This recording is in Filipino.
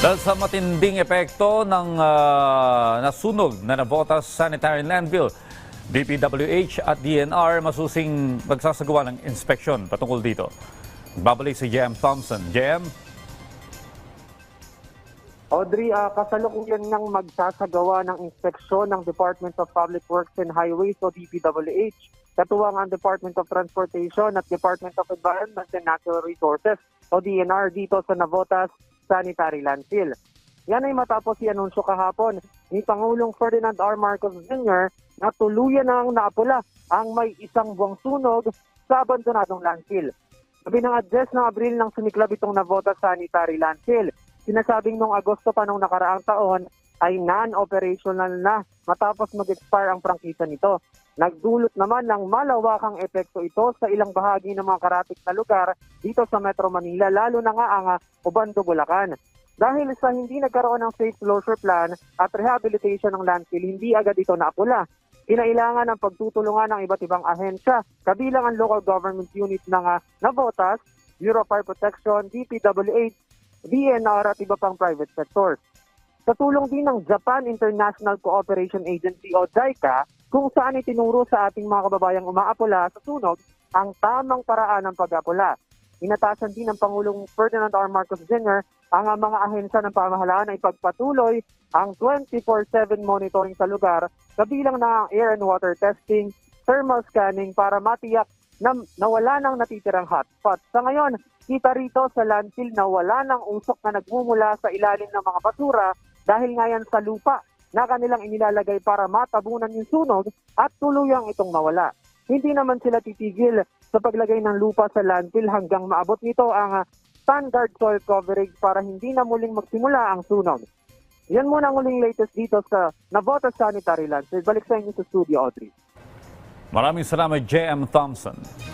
Dahil sa matinding epekto ng nasunog na Navotas Sanitary Landfill, DPWH at DNR masusing magsasagawa ng inspeksyon patungkol dito. Babalik si JM Thompson. JM? Audrey, kasalukuyan niyang magsasagawa ng inspeksyon ng Department of Public Works and Highways o DPWH, katuwang ang Department of Transportation at Department of Environment and Natural Resources o DNR dito sa Navotas Sanitary Landfill. Yan ay matapos i-anunsyo kahapon ni Pangulong Ferdinand R. Marcos Jr. na tuluyan nang naapula ang may isang buwang sunog sa abandonadong landfill. Sabi ng address ng Abril ng sumiklab itong Navotas Sanitary Landfill. Sinasabing noong Agosto pa noong nakaraang taon ay non-operational na matapos mag-expire ang prangkisa nito. Nagdulot naman ng malawakang epekto ito sa ilang bahagi ng mga karatig na lugar dito sa Metro Manila, lalo na nga ang Obando, Bulacan. Dahil sa hindi nagkaroon ng safe closure plan at rehabilitation ng landfill, hindi agad ito naapula. Kinailangan ng pagtutulungan ng iba't ibang ahensya, kabilang ang local government unit ng Navotas, Bureau of Fire Protection, DPWH, DNR at iba pang private sectors. Sa tulong din ng Japan International Cooperation Agency o JICA, kung saan itinuro sa ating mga kababayang umaapula sa sunog ang tamang paraan ng pag-apula. Inatasan din ng Pangulong Ferdinand R. Marcos Jr. ang mga ahensya ng pamahalaan na ipagpatuloy ang 24/7 monitoring sa lugar, kabilang na ang air and water testing, thermal scanning para matiyak na nawala ng natitirang hotspot. Sa ngayon, kita rito sa landfill na wala ng usok na nagmumula sa ilalim ng mga basura dahil nga yan sa lupa na kanilang inilalagay para matabunan yung sunog at tuluyang itong mawala. Hindi naman sila titigil sa paglagay ng lupa sa landfill hanggang maabot nito ang standard soil coverage para hindi na muling magsimula ang sunog. Yan muna ang uling latest dito sa Navotas Sanitary Landfill. Balik sa inyo sa studio, Audrey. Maraming salamat, JM Thompson.